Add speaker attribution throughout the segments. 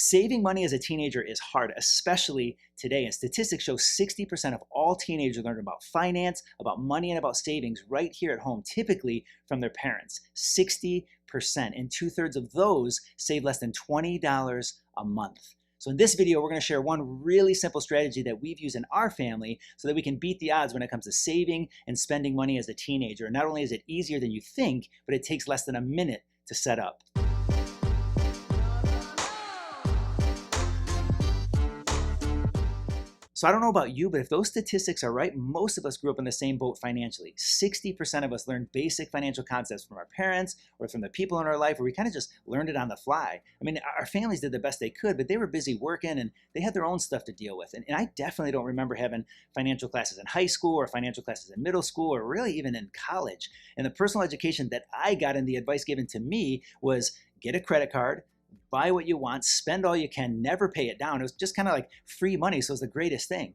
Speaker 1: Saving money as a teenager is hard, especially today. And statistics show 60% of all teenagers learn about finance, about money, and about savings right here at home, typically from their parents. 60%. And 2/3 of those save less than $20 a month. So in this video, we're going to share one really simple strategy that we've used in our family so that we can beat the odds when it comes to saving and spending money as a teenager. And not only is it easier than you think, but it takes less than a minute to set up. So I don't know about you, but if those statistics are right, most of us grew up in the same boat financially. 60% of us learned basic financial concepts from our parents or from the people in our life, where we kind of just learned it on the fly. I mean, our families did the best they could, but they were busy working and they had their own stuff to deal with. And I definitely don't remember having financial classes in high school or financial classes in middle school or really even in college. And the personal education that I got and the advice given to me was get a credit card, buy what you want, spend all you can, never pay it down. It was just kind of like free money, so it was the greatest thing.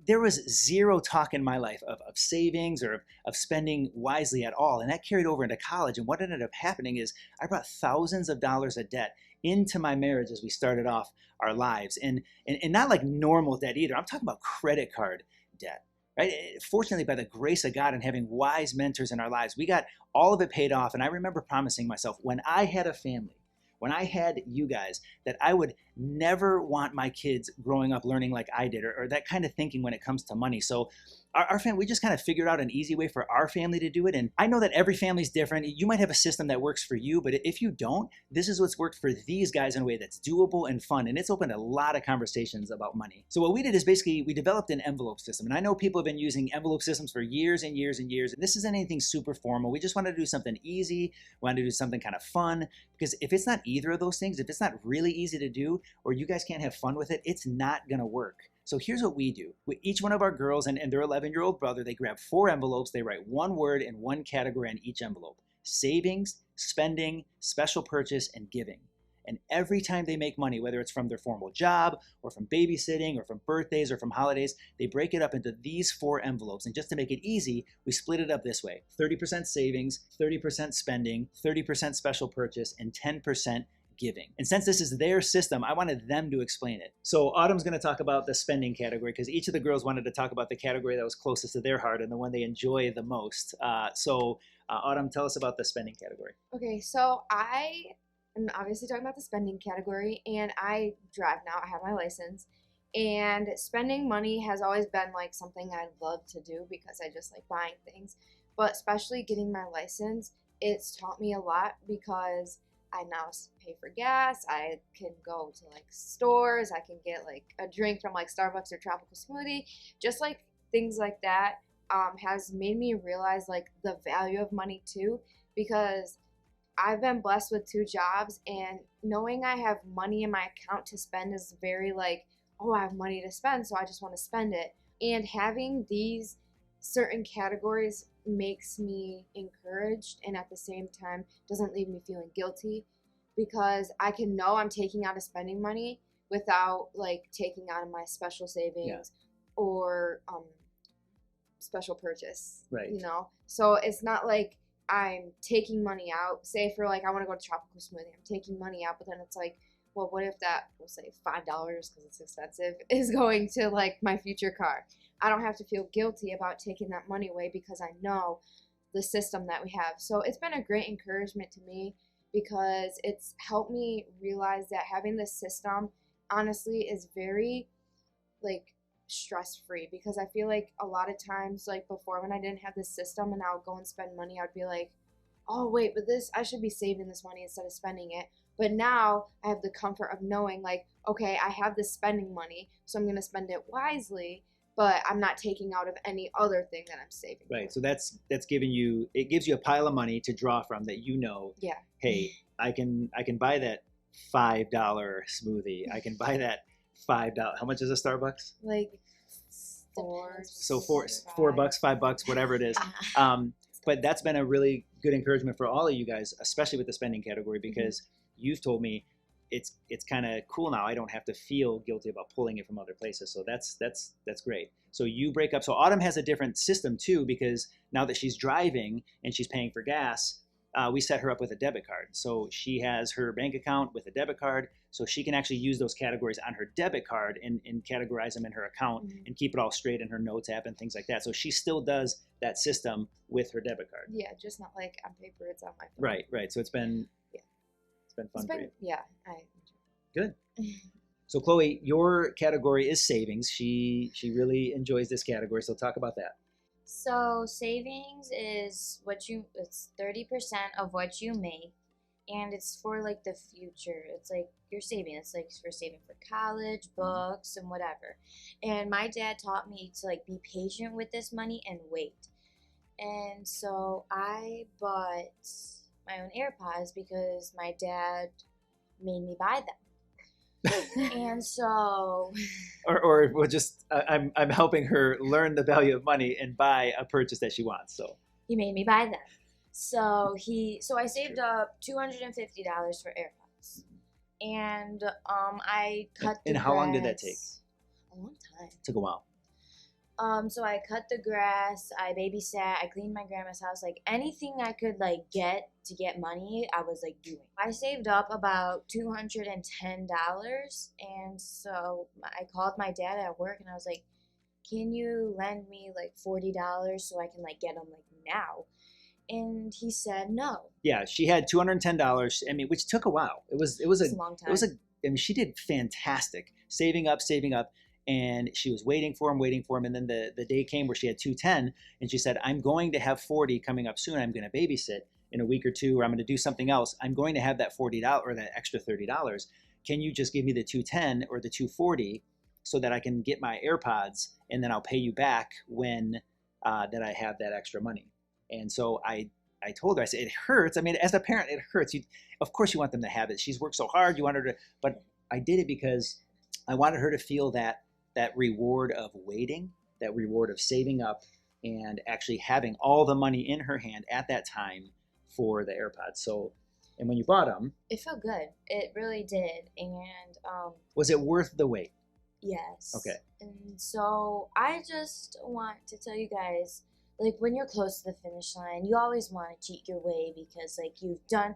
Speaker 1: There was zero talk in my life of savings or of spending wisely at all, and that carried over into college. And what ended up happening is I brought thousands of dollars of debt into my marriage as we started off our lives, and not like normal debt either. I'm talking about credit card debt. Right? Fortunately, by the grace of God and having wise mentors in our lives, we got all of it paid off. And I remember promising myself when I had a family, when I had you guys, that I would never want my kids growing up learning like I did, or that kind of thinking when it comes to money. So our family, we just kind of figured out an easy way for our family to do it. And I know that every family is different. You might have a system that works for you, but if you don't, this is what's worked for these guys in a way that's doable and fun. And it's opened a lot of conversations about money. So what we did is basically we developed an envelope system. And I know people have been using envelope systems for years and years and years. And this isn't anything super formal. We just wanted to do something easy. We wanted to do something kind of fun. Because if it's not either of those things, if it's not really easy to do, or you guys can't have fun with it, it's not going to work. So here's what we do. Each one of our girls and their 11-year-old brother, they grab 4 envelopes. They write one word in one category on each envelope: savings, spending, special purchase, and giving. And every time they make money, whether it's from their formal job or from babysitting or from birthdays or from holidays, they break it up into these 4 envelopes. And just to make it easy, we split it up this way: 30% savings, 30% spending, 30% special purchase, and 10% giving. And since this is their system, I wanted them to explain it. So Autumn's going to talk about the spending category, because each of the girls wanted to talk about the category that was closest to their heart and the one they enjoy the most. Autumn, tell us about the spending category.
Speaker 2: Okay, so I am obviously talking about the spending category, and I drive now. I have my license, and spending money has always been like something I love to do because I just like buying things. But especially getting my license, it's taught me a lot because I now pay for gas. I can go to like stores. I can get like a drink from like Starbucks or Tropical Smoothie. Just like things like that has made me realize like the value of money too, because I've been blessed with 2 jobs, and knowing I have money in my account to spend is very like, oh, I have money to spend, so I just want to spend it. And having these certain categories makes me encouraged, and at the same time doesn't leave me feeling guilty, because I can know I'm taking out of spending money without like taking out of my special savings or special purchase,
Speaker 1: right?
Speaker 2: You know, so it's not like I'm taking money out. Say for like I want to go to Tropical Smoothie, I'm taking money out, but then it's like, well, what if that, we'll say $5 because it's expensive, is going to like my future car? I don't have to feel guilty about taking that money away because I know the system that we have. So it's been a great encouragement to me, because it's helped me realize that having this system honestly is very like stress-free, because I feel like a lot of times, like before when I didn't have this system and I would go and spend money, I'd be like, oh wait, but this, I should be saving this money instead of spending it. But now I have the comfort of knowing like, okay, I have this spending money, so I'm going to spend it wisely, but I'm not taking out of any other thing that I'm saving.
Speaker 1: Right. So that's giving you, it gives you a pile of money to draw from that,
Speaker 2: yeah.
Speaker 1: Hey, I can buy that $5 smoothie. I can buy that $5. How much is a Starbucks?
Speaker 2: Like 4.
Speaker 1: So $4, $5, whatever it is. But that's been a really good encouragement for all of you guys, especially with the spending category, because you've told me it's kind of cool now. I don't have to feel guilty about pulling it from other places. So that's great. So you break up. So Autumn has a different system too, because now that she's driving and she's paying for gas, we set her up with a debit card. So she has her bank account with a debit card. so she can actually use those categories on her debit card and categorize them in her account and keep it all straight in her notes app and things like that. So she still does that system with her debit card.
Speaker 2: Yeah, just not like on paper, it's on my phone.
Speaker 1: Right. So it's been fun for you.
Speaker 2: Yeah,
Speaker 1: Good. So Chloe, your category is savings. She really enjoys this category. So talk about that.
Speaker 3: So savings is it's 30% of what you make, and it's for like the future. It's like you're saving. It's like for saving for college, books, and whatever. And my dad taught me to like be patient with this money and wait. And so I bought my own AirPods because my dad made me buy them. And so,
Speaker 1: or we'll just I'm helping her learn the value of money and buy a purchase that she wants. So
Speaker 3: he made me buy them. So I saved up $250 for AirPods, and I cut.
Speaker 1: And how long did that take?
Speaker 2: A long time.
Speaker 1: It took a while.
Speaker 3: So I cut the grass, I babysat, I cleaned my grandma's house, like anything I could like get to get money, I was like doing. I saved up about $210, and so I called my dad at work and I was like, "Can you lend me like $40 so I can like get them like now?" And he said no.
Speaker 1: Yeah, she had $210. I mean, which took a while. It was
Speaker 3: a long time.
Speaker 1: I mean, she did fantastic, saving up. And she was waiting for him. And then the day came where she had 210, and she said, "I'm going to have 40 coming up soon. I'm going to babysit in a week or two, or I'm going to do something else. I'm going to have that $40 or that extra $30. Can you just give me the 210 or the 240 so that I can get my AirPods, and then I'll pay you back when that I have that extra money?" And so I told her, I said, it hurts. I mean, as a parent, it hurts. Of course you want them to have it. She's worked so hard. You want her to, but I did it because I wanted her to feel that reward of waiting, that reward of saving up and actually having all the money in her hand at that time for the AirPods. So, and when you bought them,
Speaker 3: it felt good. It really did. And
Speaker 1: was it worth the wait?
Speaker 3: Yes.
Speaker 1: Okay.
Speaker 3: And so I just want to tell you guys, like when you're close to the finish line, you always want to cheat your way because like you've done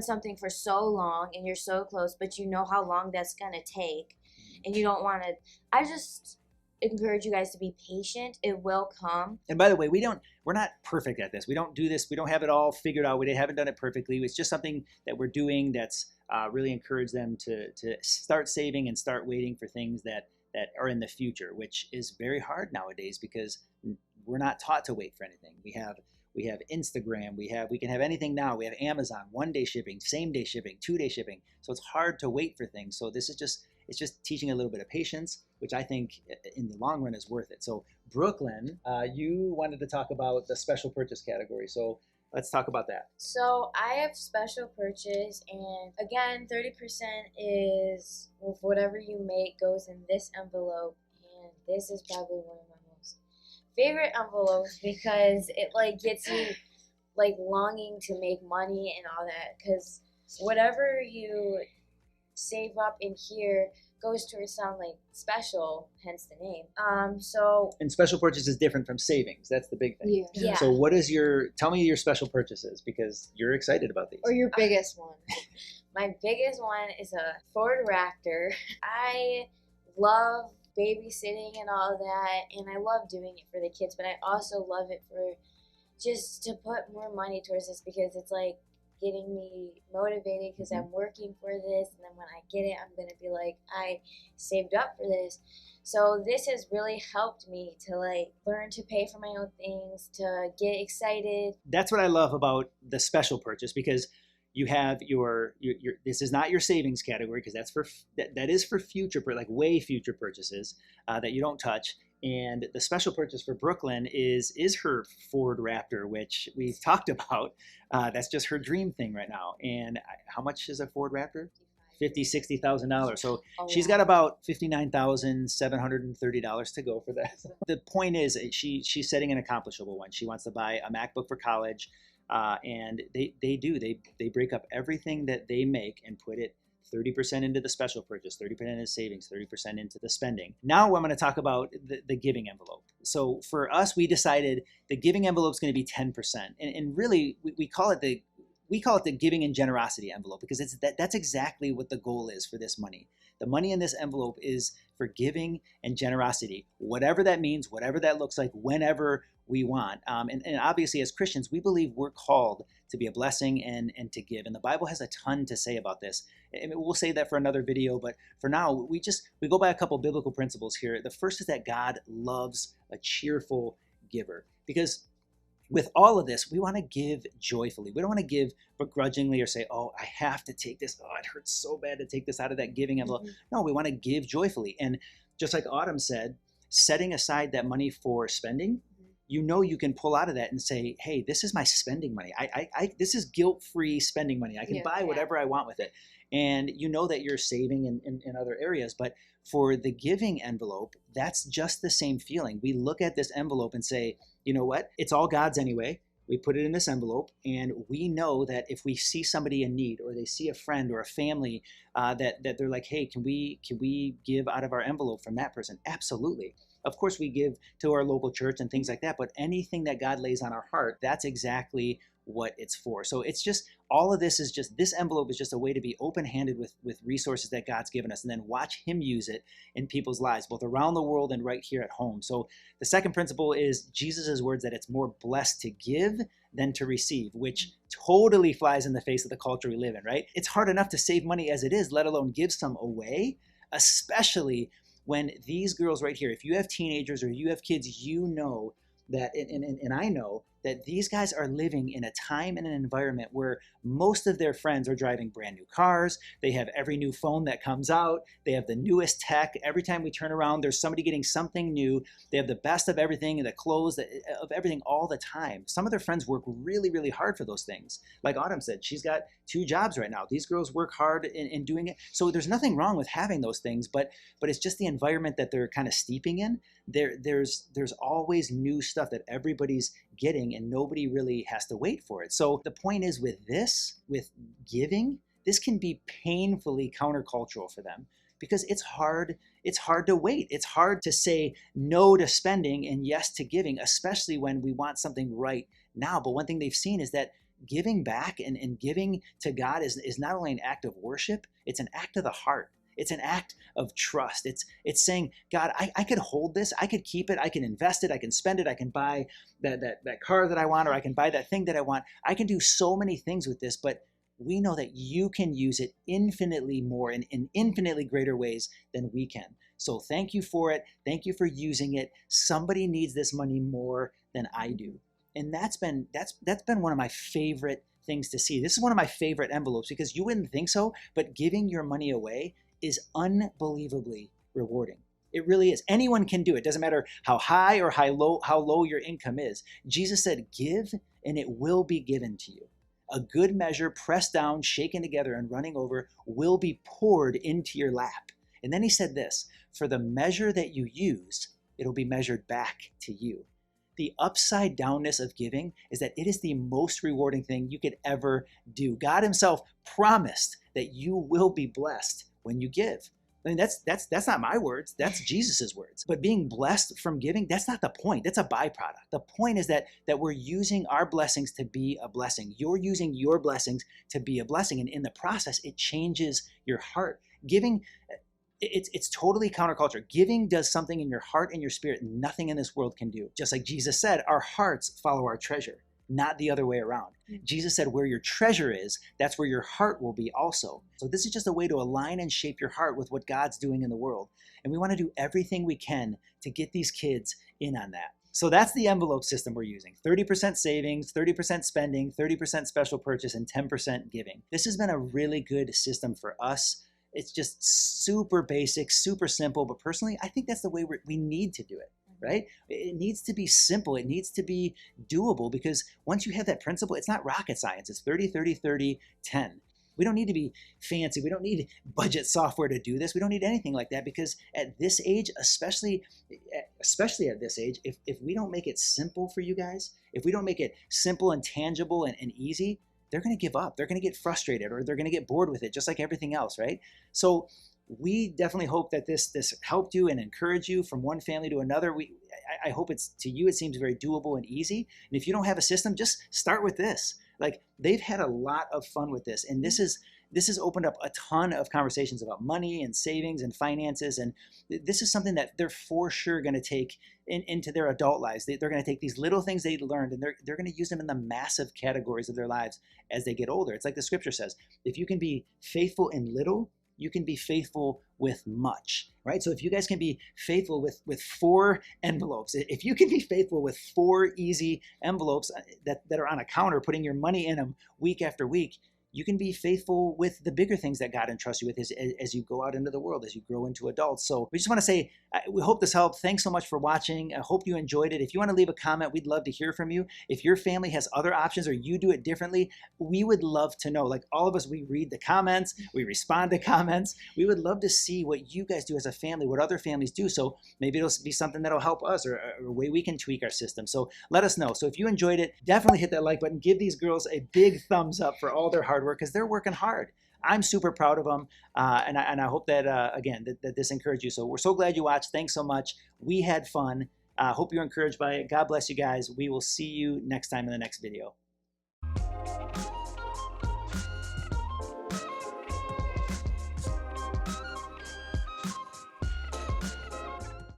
Speaker 3: something for so long and you're so close, but you know how long that's gonna take. And you don't want to. I just encourage you guys to be patient. It will come.
Speaker 1: And by the way, we're not perfect at this. We don't do this. We don't have it all figured out. We haven't done it perfectly. It's just something that we're doing that's really encourage them to start saving and start waiting for things that are in the future, which is very hard nowadays because we're not taught to wait for anything. We have Instagram. We can have anything now. We have Amazon, 1-day shipping, same-day shipping, 2-day shipping. So it's hard to wait for things. So this is just teaching a little bit of patience, which I think in the long run is worth it. So Brooklyn, you wanted to talk about the special purchase category. So let's talk about that.
Speaker 3: So I have special purchase, and again, 30% is whatever you make goes in this envelope, and this is probably one of my most favorite envelopes because it like gets you like longing to make money and all that, because whatever you save up in here goes towards something like special, hence the name.
Speaker 1: And special purchase is different from savings. That's the big thing.
Speaker 3: Yeah.
Speaker 1: So tell me your special purchases because you're excited about these.
Speaker 2: Or your biggest one.
Speaker 3: My biggest one is a Ford Raptor. I love babysitting and all that, and I love doing it for the kids, but I also love it for just to put more money towards this because it's like getting me motivated because I'm working for this, and then when I get it, I'm going to be like, I saved up for this. So this has really helped me to like learn to pay for my own things, to get excited.
Speaker 1: That's what I love about the special purchase because you have your this is not your savings category because that is for future, like way future purchases that you don't touch. And the special purchase for Brooklyn is her Ford Raptor, which we've talked about. That's just her dream thing right now. And how much is a Ford Raptor? $50,000-$60,000. So she's got about $59,730 to go for that. The point is, she's setting an accomplishable one. She wants to buy a MacBook for college, and they break up everything that they make and put it 30% into the special purchase, 30% into savings, 30% into the spending. Now I'm going to talk about the giving envelope. So for us, we decided the giving envelope is going to be 10%. And really, we call it we call it the giving and generosity envelope, because that's exactly what the goal is for this money. The money in this envelope is for giving and generosity, whatever that means, whatever that looks like, whenever we want. And obviously, as Christians, we believe we're called to be a blessing and to give. And the Bible has a ton to say about this. And we'll say that for another video, but for now, we go by a couple biblical principles here. The first is that God loves a cheerful giver, because with all of this, we want to give joyfully. We don't want to give begrudgingly or say, oh, I have to take this. Oh, it hurts so bad to take this out of that giving envelope. No, we want to give joyfully. And just like Autumn said, setting aside that money for spending, you know, you can pull out of that and say, hey, this is my spending money. This is guilt-free spending money. I can buy whatever I want with it. And you know that you're saving in other areas. But for the giving envelope, that's just the same feeling. We look at this envelope and say, you know what? It's all God's anyway. We put it in this envelope, and we know that if we see somebody in need, or they see a friend or a family that they're like, hey, can we give out of our envelope from that person? Absolutely. Of course, we give to our local church and things like that, but anything that God lays on our heart, that's exactly what it's for. So it's just, all of this is just, this envelope is just a way to be open-handed with resources that God's given us, and then watch him use it in people's lives, both around the world and right here at home. So the second principle is Jesus's words that it's more blessed to give than to receive, which totally flies in the face of the culture we live in, right? It's hard enough to save money as it is, let alone give some away, especially when these girls right here, if you have teenagers or you have kids, you know that, and I know that these guys are living in a time and an environment where most of their friends are driving brand new cars. They have every new phone that comes out. They have the newest tech. Every time we turn around, there's somebody getting something new. They have the best of everything, the clothes, of everything all the time. Some of their friends work really, really hard for those things. Like Autumn said, she's got 2 jobs right now. These girls work hard in doing it. So there's nothing wrong with having those things, but it's just the environment that they're kind of steeping in. There's always new stuff that everybody's getting, and nobody really has to wait for it. So the point is, with giving, this can be painfully countercultural for them, because it's hard to wait. It's hard to say no to spending and yes to giving, especially when we want something right now. But one thing they've seen is that giving back and giving to God is not only an act of worship, it's an act of the heart. It's an act of trust. It's saying, God, I could hold this, I could keep it, I can invest it, I can spend it, I can buy that car that I want, or I can buy that thing that I want. I can do so many things with this, but we know that you can use it infinitely more and in infinitely greater ways than we can. So thank you for it. Thank you for using it. Somebody needs this money more than I do. And that's been one of my favorite things to see. This is one of my favorite envelopes, because you wouldn't think so, but giving your money away is unbelievably rewarding. It really is. Anyone can do it. Doesn't matter how high or how low your income is. Jesus said, give and it will be given to you. A good measure, pressed down, shaken together, and running over, will be poured into your lap. And then he said this, for the measure that you use, it'll be measured back to you. The upside downness of giving is that it is the most rewarding thing you could ever do. God himself promised that you will be blessed when you give. I mean, that's not my words, that's Jesus's words. But being blessed from giving, that's not the point. That's a byproduct. The point is that we're using our blessings to be a blessing. You're using your blessings to be a blessing. And in the process, it changes your heart. Giving, it's totally counterculture. Giving does something in your heart and your spirit nothing in this world can do. Just like Jesus said, our hearts follow our treasure, not the other way around. Jesus said, where your treasure is, that's where your heart will be also. So this is just a way to align and shape your heart with what God's doing in the world. And we want to do everything we can to get these kids in on that. So that's the envelope system we're using. 30% savings, 30% spending, 30% special purchase, and 10% giving. This has been a really good system for us. It's just super basic, super simple, but personally, I think that's the way we need to do it. Right? It needs to be simple. It needs to be doable, because once you have that principle, it's not rocket science. It's 30, 30, 30, 10. We don't need to be fancy. We don't need budget software to do this. We don't need anything like that, because at this age, especially at this age, if we don't make it simple for you guys, if we don't make it simple and tangible and easy, they're going to give up. They're going to get frustrated, or they're going to get bored with it, just like everything else, right? So we definitely hope that this helped you and encouraged you from one family to another. I hope to you it seems very doable and easy. And if you don't have a system, just start with this. Like they've had a lot of fun with this, and this has opened up a ton of conversations about money and savings and finances. And this is something that they're for sure going to take into their adult lives. They're going to take these little things they learned and they're going to use them in the massive categories of their lives as they get older. It's like the scripture says, if you can be faithful in little, you can be faithful with much, right? So if you guys can be faithful with 4 envelopes, if you can be faithful with 4 easy envelopes that are on a counter, putting your money in them week after week, you can be faithful with the bigger things that God entrusts you with as you go out into the world, as you grow into adults. So we just want to say, we hope this helped. Thanks so much for watching. I hope you enjoyed it. If you want to leave a comment, we'd love to hear from you. If your family has other options or you do it differently, we would love to know. Like all of us, we read the comments, we respond to comments. We would love to see what you guys do as a family, what other families do. So maybe it'll be something that'll help us or a way we can tweak our system. So let us know. So if you enjoyed it, definitely hit that like button. Give these girls a big thumbs up for all their hard work because they're working hard. I'm super proud of them, and I hope that, again, that this encouraged you. So we're so glad you watched. Thanks so much. We had fun. Hope you're encouraged by it. God bless you guys. We will see you next time in the next video.